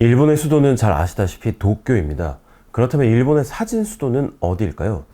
일본의 수도는 잘 아시다시피 도쿄입니다. 그렇다면 일본의 사진 수도는 어디일까요?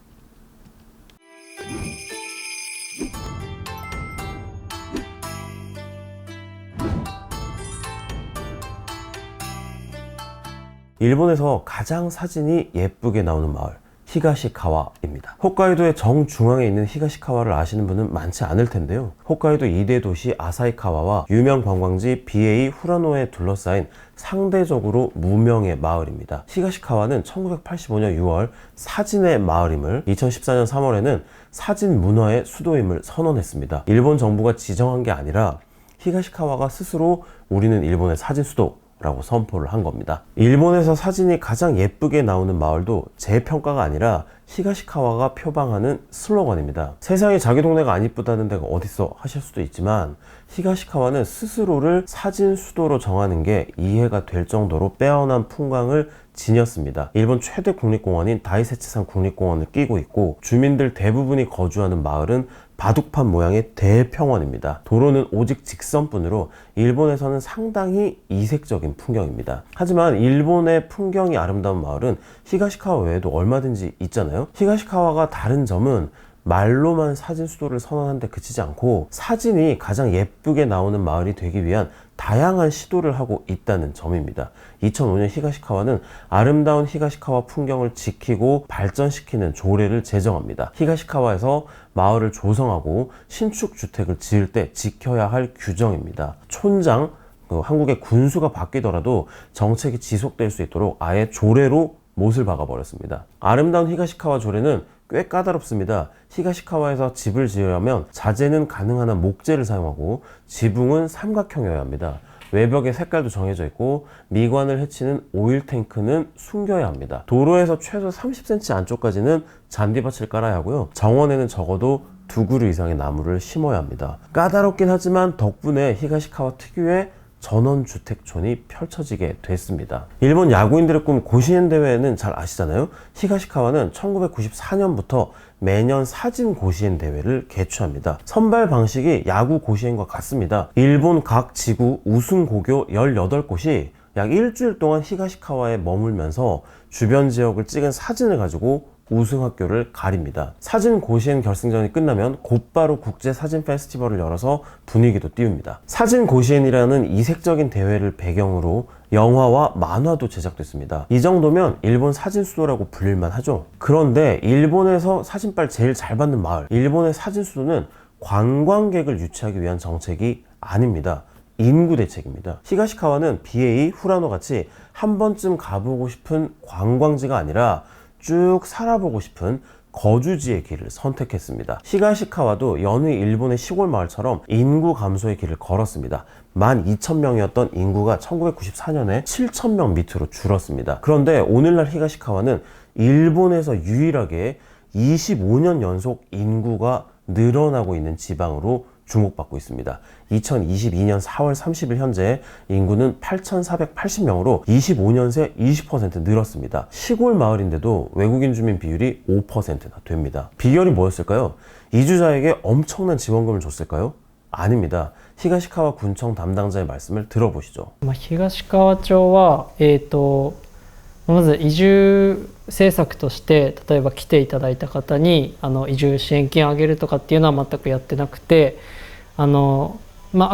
일본에서 가장 사진이 예쁘게 나오는 마을, 히가시카와입니다. 홋카이도의 정중앙에 있는 히가시카와를 아시는 분은 많지 않을 텐데요. 홋카이도 2대 도시 아사히카와와 유명 관광지 비에이 후라노에 둘러싸인 상대적으로 무명의 마을입니다. 히가시카와는 1985년 6월 사진의 마을임을, 2014년 3월에는 사진 문화의 수도임을 선언했습니다. 일본 정부가 지정한 게 아니라 히가시카와가 스스로 우리는 일본의 사진 수도 라고 선포를 한 겁니다. 일본에서 사진이 가장 예쁘게 나오는 마을도 제 평가가 아니라 히가시카와가 표방하는 슬로건입니다. 세상에 자기 동네가 안 이쁘다는 데가 어딨어 하실 수도 있지만, 히가시카와는 스스로를 사진 수도로 정하는 게 이해가 될 정도로 빼어난 풍광을 지녔습니다. 일본 최대 국립공원인 다이세츠산 국립공원을 끼고 있고, 주민들 대부분이 거주하는 마을은 바둑판 모양의 대평원입니다. 도로는 오직 직선뿐으로 일본에서는 상당히 이색적인 풍경입니다. 하지만 일본의 풍경이 아름다운 마을은 히가시카와 외에도 얼마든지 있잖아요. 히가시카와가 다른 점은 말로만 사진 수도를 선언한 데 그치지 않고 사진이 가장 예쁘게 나오는 마을이 되기 위한 다양한 시도를 하고 있다는 점입니다. 2005년 히가시카와는 아름다운 히가시카와 풍경을 지키고 발전시키는 조례를 제정합니다. 히가시카와에서 마을을 조성하고 신축 주택을 지을 때 지켜야 할 규정입니다. 촌장, 한국의 군수가 바뀌더라도 정책이 지속될 수 있도록 아예 조례로 못을 박아버렸습니다. 아름다운 히가시카와 조례는 꽤 까다롭습니다. 히가시카와에서 집을 지으려면 자재는 가능한 한 목재를 사용하고 지붕은 삼각형이어야 합니다. 외벽의 색깔도 정해져 있고 미관을 해치는 오일 탱크는 숨겨야 합니다. 도로에서 최소 30cm 안쪽까지는 잔디밭을 깔아야 하고요. 정원에는 적어도 2그루 이상의 나무를 심어야 합니다. 까다롭긴 하지만 덕분에 히가시카와 특유의 전원주택촌이 펼쳐지게 됐습니다. 일본 야구인들의 꿈 고시엔 대회는 잘 아시잖아요. 히가시카와는 1994년부터 매년 사진 고시엔 대회를 개최합니다. 선발 방식이 야구 고시엔과 같습니다. 일본 각 지구 우승 고교 18곳이 약 일주일 동안 히가시카와에 머물면서 주변 지역을 찍은 사진을 가지고 우승 학교를 가립니다. 사진 고시엔 결승전이 끝나면 곧바로 국제 사진 페스티벌을 열어서 분위기도 띄웁니다. 사진 고시엔이라는 이색적인 대회를 배경으로 영화와 만화도 제작됐습니다. 이 정도면 일본 사진 수도라고 불릴만 하죠. 그런데 일본에서 사진빨 제일 잘 받는 마을, 일본의 사진 수도는 관광객을 유치하기 위한 정책이 아닙니다. 인구 대책입니다. 히가시카와는 비에이, 후라노 같이 한 번쯤 가보고 싶은 관광지가 아니라 쭉 살아보고 싶은 거주지의 길을 선택했습니다. 히가시카와도 여느 일본의 시골 마을처럼 인구 감소의 길을 걸었습니다. 12,000명이었던 인구가 1994년에 7,000명 밑으로 줄었습니다. 그런데 오늘날 히가시카와는 일본에서 유일하게 25년 연속 인구가 늘어나고 있는 지방으로 주목받고 있습니다. 2022년 4월 30일 현재 인구는 8,480명으로 25년 새 20% 늘었습니다. 시골 마을인데도 외국인 주민 비율이 5%나 됩니다. 비결이 뭐였을까요? 이주자에게 엄청난 지원금을 줬을까요? 아닙니다. 히가시카와 군청 담당자의 말씀을 들어보시죠. 東川町は、まず移住政策として例えば来ていただいた方に移住支援金をあげるとかっていうのは全くやってなくて、あ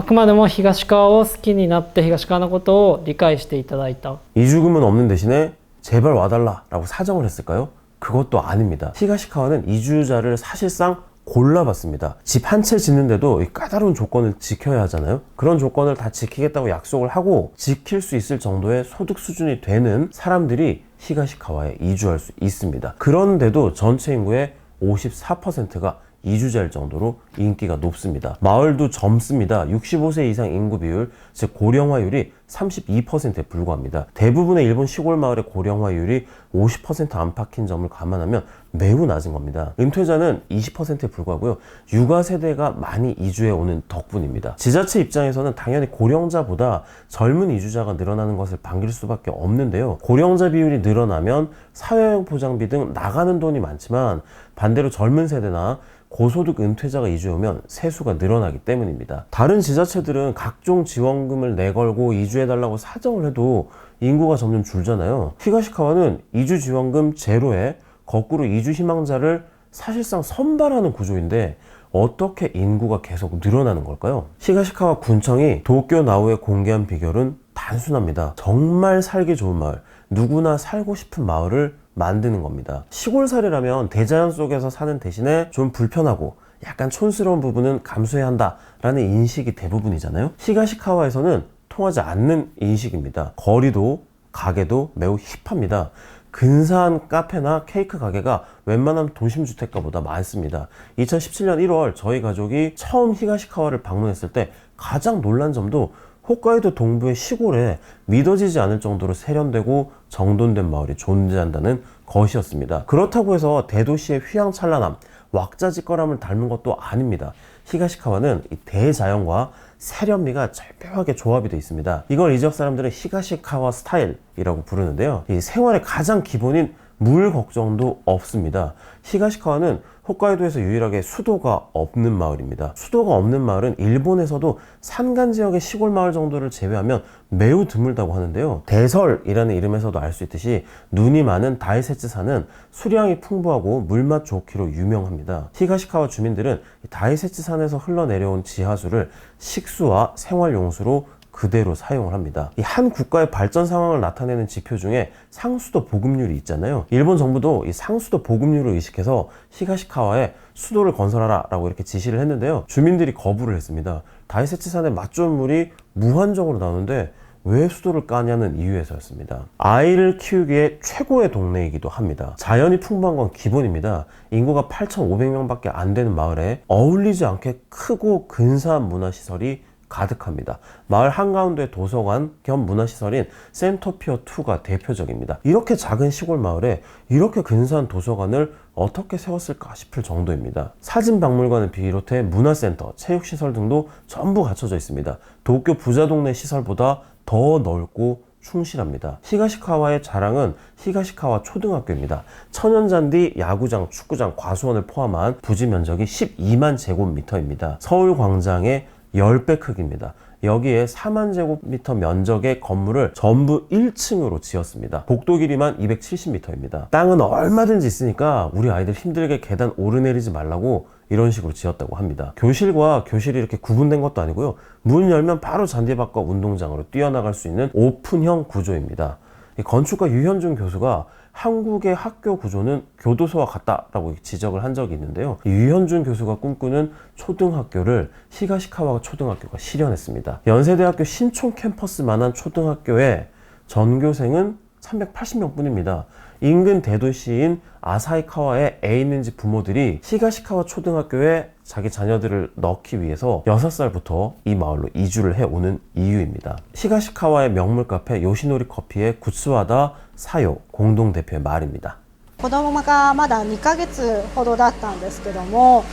くまでも東川を好きになって東川のことを理解していただいた. 이주금은 없는 대신에 제발 와달라라고 사정을 했을까요? 그것도 아닙니다. 히가시카와는 이주자를 사실상 골라봤습니다. 집 한 채 짓는데도 까다로운 조건을 지켜야 하잖아요. 그런 조건을 다 지키겠다고 약속을 하고 지킬 수 있을 정도의 소득 수준이 되는 사람들이 히가시카와에 이주할 수 있습니다. 그런데도 전체 인구의 54%가 이주자일 정도로 인기가 높습니다. 마을도 젊습니다. 65세 이상 인구 비율, 즉 고령화율이 32%에 불과합니다. 대부분의 일본 시골 마을의 고령화율이 50% 안팎인 점을 감안하면 매우 낮은 겁니다. 은퇴자는 20%에 불과하고요. 육아 세대가 많이 이주해 오는 덕분입니다. 지자체 입장에서는 당연히 고령자보다 젊은 이주자가 늘어나는 것을 반길 수밖에 없는데요. 고령자 비율이 늘어나면 사회형 보장비 등 나가는 돈이 많지만 반대로 젊은 세대나 고소득 은퇴자가 이주해오면 세수가 늘어나기 때문입니다. 다른 지자체들은 각종 지원금을 내걸고 이주해달라고 사정을 해도 인구가 점점 줄잖아요. 히가시카와는 이주 지원금 제로에 거꾸로 이주 희망자를 사실상 선발하는 구조인데 어떻게 인구가 계속 늘어나는 걸까요? 히가시카와 군청이 도쿄 나우에 공개한 비결은 단순합니다. 정말 살기 좋은 마을, 누구나 살고 싶은 마을을 만드는 겁니다. 시골살이라면 대자연 속에서 사는 대신에 좀 불편하고 약간 촌스러운 부분은 감수해야 한다라는 인식이 대부분이잖아요. 히가시카와에서는 통하지 않는 인식입니다. 거리도 가게도 매우 힙합니다. 근사한 카페나 케이크 가게가 웬만한 도심주택가보다 많습니다. 2017년 1월 저희 가족이 처음 히가시카와를 방문했을 때 가장 놀란 점도 홋카이도 동부의 시골에 믿어지지 않을 정도로 세련되고 정돈된 마을이 존재한다는 것이었습니다. 그렇다고 해서 대도시의 휘황찬란함, 왁자지껄함을 닮은 것도 아닙니다. 히가시카와는 이 대자연과 세련미가 절묘하게 조합이 되어 있습니다. 이걸 이 지역 사람들은 히가시카와 스타일이라고 부르는데요. 이 생활의 가장 기본인 물 걱정도 없습니다. 히가시카와는 홋카이도에서 유일하게 수도가 없는 마을입니다. 수도가 없는 마을은 일본에서도 산간 지역의 시골 마을 정도를 제외하면 매우 드물다고 하는데요. 대설이라는 이름에서도 알 수 있듯이 눈이 많은 다이세츠산은 수량이 풍부하고 물맛 좋기로 유명합니다. 히가시카와 주민들은 다이세츠산에서 흘러내려온 지하수를 식수와 생활용수로 그대로 사용을 합니다. 이 한 국가의 발전 상황을 나타내는 지표 중에 상수도 보급률이 있잖아요. 일본 정부도 이 상수도 보급률을 의식해서 히가시카와에 수도를 건설하라 라고 이렇게 지시를 했는데요. 주민들이 거부를 했습니다. 다이세츠산의 맛 좋은 물이 무한정으로 나오는데 왜 수도를 까냐는 이유에서였습니다. 아이를 키우기에 최고의 동네이기도 합니다. 자연이 풍부한 건 기본입니다. 인구가 8,500명밖에 안 되는 마을에 어울리지 않게 크고 근사한 문화시설이 가득합니다. 마을 한가운데 도서관 겸 문화시설인 센토피어2가 대표적입니다. 이렇게 작은 시골 마을에 이렇게 근사한 도서관을 어떻게 세웠을까 싶을 정도입니다. 사진박물관을 비롯해 문화센터, 체육시설 등도 전부 갖춰져 있습니다. 도쿄 부자 동네 시설보다 더 넓고 충실합니다. 히가시카와의 자랑은 히가시카와 초등학교입니다. 천연잔디, 야구장, 축구장, 과수원을 포함한 부지 면적이 12만 제곱미터입니다. 서울광장의 10배 크기입니다. 여기에 4만 제곱미터 면적의 건물을 전부 1층으로 지었습니다. 복도 길이만 270m입니다. 땅은 얼마든지 있으니까 우리 아이들 힘들게 계단 오르내리지 말라고 이런 식으로 지었다고 합니다. 교실과 교실이 이렇게 구분된 것도 아니고요. 문 열면 바로 잔디밭과 운동장으로 뛰어나갈 수 있는 오픈형 구조입니다. 이 건축가 유현준 교수가 한국의 학교 구조는 교도소와 같다라고 지적을 한 적이 있는데요. 유현준 교수가 꿈꾸는 초등학교를 히가시카와 초등학교가 실현했습니다. 연세대학교 신촌 캠퍼스만한 초등학교에 전교생은 380명 뿐입니다. 인근 대도시인 아사히카와에 애 있는지 부모들이 히가시카와 초등학교에 자기 자녀들을 넣기 위해서 6살부터 이 마을로 이주를 해오는 이유입니다. 히가시카와의 명물 카페 요시노리 커피의 구스와다 사요 공동대표의 말입니다. 子供がまだ2ヶ月ほどだったんですけども、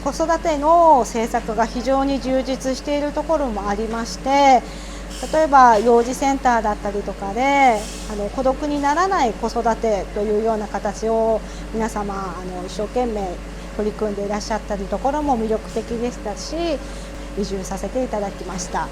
子育ての政策が非常に充実しているところもありまして、例えば幼児センターだったりとかで孤独にならない子育てというような形を皆様一生懸命取り組んでいらっしゃったりところも魅力的でしたし、移住させていただきました。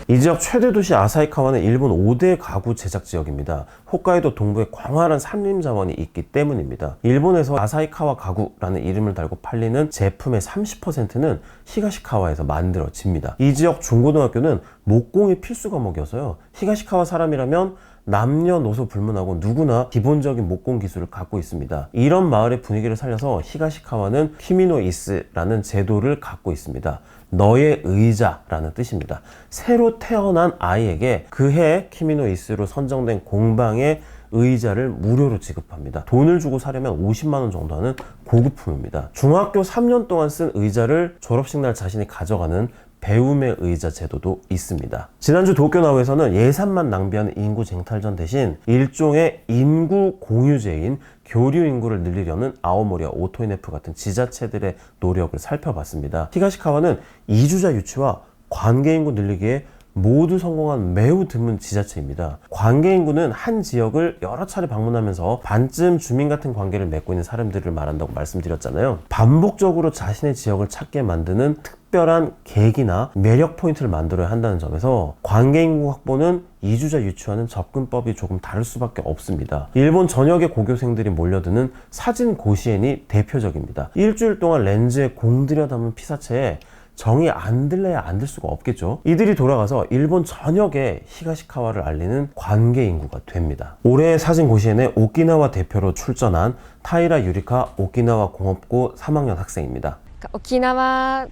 이 지역 최대 도시 아사히카와는 일본 5대 가구 제작 지역입니다. 홋카이도 동부에 광활한 산림 자원이 있기 때문입니다. 일본에서 아사히카와 가구라는 이름을 달고 팔리는 제품의 30%는 히가시카와에서 만들어집니다. 이 지역 중고등학교는 목공이 필수 과목이어서요. 히가시카와 사람이라면 남녀노소 불문하고 누구나 기본적인 목공 기술을 갖고 있습니다. 이런 마을의 분위기를 살려서 히가시카와는 키미노 이스라는 제도를 갖고 있습니다. 너의 의자라는 뜻입니다. 새로 태어난 아이에게 그해 키미노 이스로 선정된 공방의 의자를 무료로 지급합니다. 돈을 주고 사려면 50만 원 정도 하는 고급품입니다. 중학교 3년 동안 쓴 의자를 졸업식 날 자신이 가져가는 배움의 의자 제도도 있습니다. 지난주 도쿄나우에서는 예산만 낭비하는 인구 쟁탈전 대신 일종의 인구 공유제인 교류 인구를 늘리려는 아오모리와 오토이네프 같은 지자체들의 노력을 살펴봤습니다. 히가시카와는 이주자 유치와 관계 인구 늘리기에 모두 성공한 매우 드문 지자체입니다. 관계 인구는 한 지역을 여러 차례 방문하면서 반쯤 주민 같은 관계를 맺고 있는 사람들을 말한다고 말씀드렸잖아요. 반복적으로 자신의 지역을 찾게 만드는 특별한 계기나 매력 포인트를 만들어야 한다는 점에서 관계 인구 확보는 이주자 유치와는 접근법이 조금 다를 수밖에 없습니다. 일본 전역의 고교생들이 몰려드는 사진 고시엔이 대표적입니다. 일주일 동안 렌즈에 공들여 담은 피사체에 정이 안 들래야 안 들 수가 없겠죠. 이들이 돌아가서 일본 전역에 히가시카와를 알리는 관계 인구가 됩니다. 올해 사진 고시엔에 오키나와 대표로 출전한 타이라 유리카 오키나와 공업고 3학년 학생입니다. 沖縄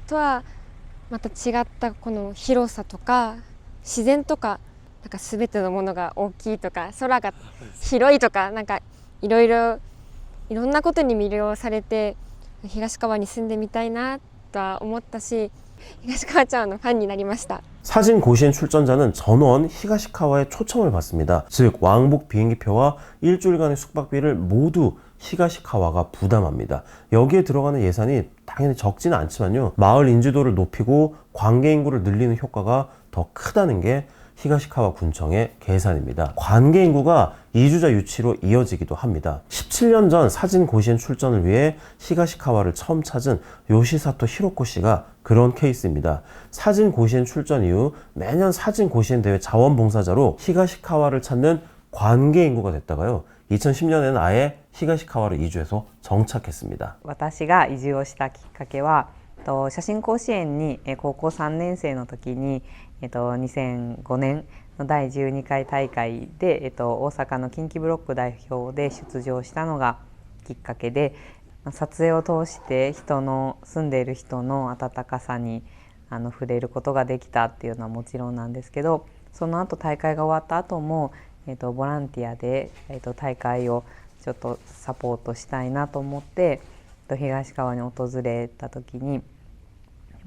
とはまた違ったこの広さとか自然とかなんか全てのものが大きいとか空が広いとかなんかいろんなことに魅了されて東川に住んでみたいなとは思ったし東川ちゃんのファンになりました。 사진 고시엔 출전자는 전원 히가시카와에 초청을 받습니다. 즉 왕복 비행기표와 일주일간의 숙박비를 모두 히가시카와가 부담합니다. 여기에 들어가는 예산이 당연히 적지는 않지만요. 마을 인지도를 높이고 관계 인구를 늘리는 효과가 더 크다는 게 히가시카와 군청의 계산입니다. 관계 인구가 이주자 유치로 이어지기도 합니다. 17년 전 사진 고시엔 출전을 위해 히가시카와를 처음 찾은 요시사토 히로코 씨가 그런 케이스입니다. 사진 고시엔 출전 이후 매년 사진 고시엔 대회 자원봉사자로 히가시카와를 찾는 관계 인구가 됐다가요. 2010년에는 아예 히가시카와를 이주해서 정착했습니다. 私が移住をしたきっかけは写真甲子園に高校3年生の時に2005年の第12回大会で大阪の近畿ブロック代表で出場したのがきっかけで撮影を通して住んでいる人の温かさに触れることができたっていうのはもちろんなんですけど、その後大会が終わった後もボランティアで大会をちょっとサポートしたいなと思って東川に訪れた時にやっ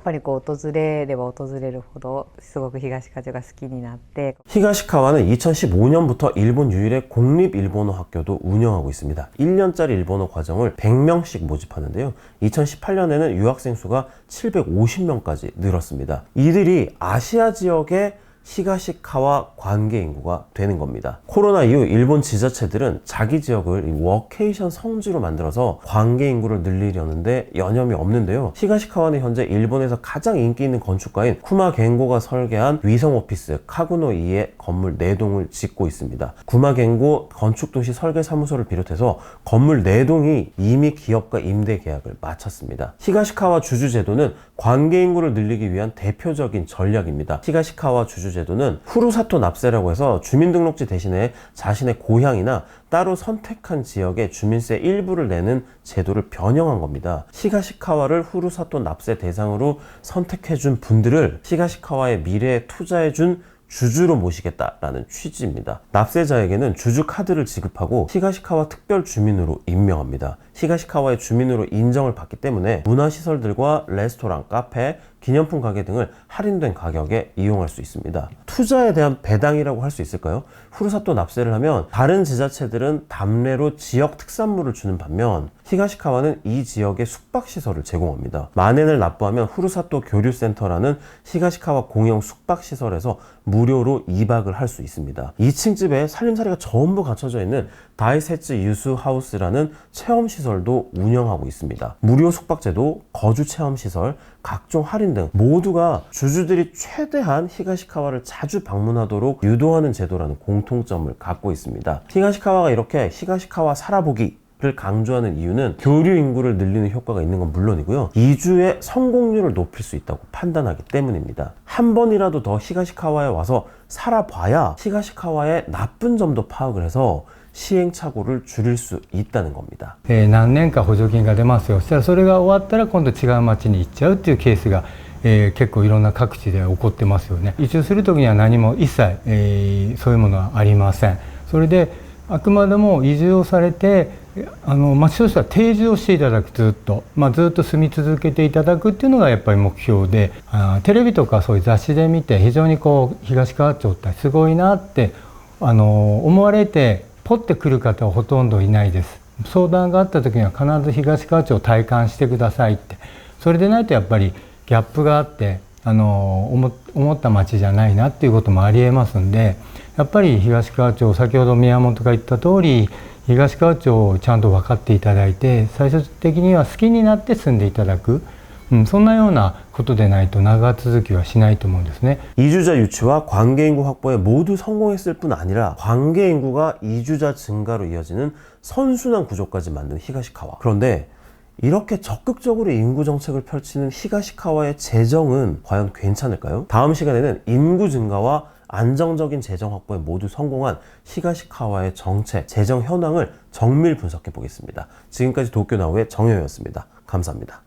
ぱり訪れれば訪れるほどすごく東川が好きになって 히가시카와는 2015년부터 일본 유일의 공립 일본어 학교도 운영하고 있습니다. 1년짜리 일본어 과정을 100명씩 모집하는데요. 2018년에는 유학생 수가 750명까지 늘었습니다. 이들이 아시아 지역의 히가시카와 관계 인구가 되는 겁니다. 코로나 이후 일본 지자체들은 자기 지역을 워케이션 성지로 만들어서 관계 인구를 늘리려는데 여념이 없는데요. 히가시카와는 현재 일본에서 가장 인기 있는 건축가인 쿠마 겐고가 설계한 위성 오피스 카구노2의 건물 4동을 짓고 있습니다. 쿠마 겐고 건축도시 설계사무소를 비롯해서 건물 4동이 이미 기업과 임대 계약을 마쳤습니다. 히가시카와 주주 제도는 관계 인구를 늘리기 위한 대표적인 전략입니다. 히가시카와 주주 제도는 후루사토 납세라고 해서 주민등록지 대신에 자신의 고향이나 따로 선택한 지역에 주민세 일부를 내는 제도를 변형한 겁니다. 히가시카와를 후루사토 납세 대상으로 선택해준 분들을 히가시카와의 미래에 투자해준 주주로 모시겠다라는 취지입니다. 납세자에게는 주주 카드를 지급하고 히가시카와 특별 주민으로 임명합니다. 히가시카와의 주민으로 인정을 받기 때문에 문화시설들과 레스토랑, 카페, 기념품 가게 등을 할인된 가격에 이용할 수 있습니다. 투자에 대한 배당이라고 할 수 있을까요? 후루사토 납세를 하면 다른 지자체들은 담례로 지역 특산물을 주는 반면 히가시카와는 이 지역에 숙박시설을 제공합니다. 만엔을 납부하면 후루사토 교류센터라는 히가시카와 공영 숙박시설에서 무료로 2박을 할 수 있습니다. 2층 집에 살림살이가 전부 갖춰져 있는 다이세츠 유스 하우스라는 체험시설도 운영하고 있습니다. 무료 숙박제도, 거주체험시설, 각종 할인 등 모두가 주주들이 최대한 히가시카와를 자주 방문하도록 유도하는 제도라는 공통점을 갖고 있습니다. 히가시카와가 이렇게 히가시카와 살아보기를 강조하는 이유는 교류 인구를 늘리는 효과가 있는 건 물론이고요. 이주의 성공률을 높일 수 있다고 판단하기 때문입니다. 한 번이라도 더 히가시카와에 와서 살아봐야 히가시카와의 나쁜 점도 파악을 해서 시행착오를 줄일 수 있다는 겁니다. 何年か補助金が出ますよ。そしたらそれが終わったら今度違う町に行っちゃうっていうケースが、結構いろんな各地で起こってますよね。移住する時には何も一切、そういうものはありません。それであくまでも移住をされて町としては定住をしていただくずっと、ずっと住み続けていただくっていうのがやっぱり目標で、テレビとかそういう雑誌で見て非常に東川町ってすごいなって思われてポッて来る方はほとんどいないです。相談があった時には必ず東川町を体感してくださいって、それでないとやっぱりギャップがあって思った町じゃないなっていうこともありえますんで、やっぱり東川町、先ほど宮本が言った通り、東川町をちゃんと分かっていただいて、最終的には好きになって住んでいただく、そんなようなことでないと長続きはしないと思うんですね。 이주자 유치와 관계인구 확보에 모두 성공했을 뿐 아니라 관계인구가 이주자 증가로 이어지는 선순환 구조까지 만든 히가시카와. 그런데 이렇게 적극적으로 인구 정책을 펼치는 히가시카와의 재정은 과연 괜찮을까요? 다음 시간에는 인구 증가와 안정적인 재정 확보에 모두 성공한 히가시카와의 정책, 재정 현황을 정밀 분석해 보겠습니다. 지금까지 도쿄나우의 정효였습니다. 감사합니다.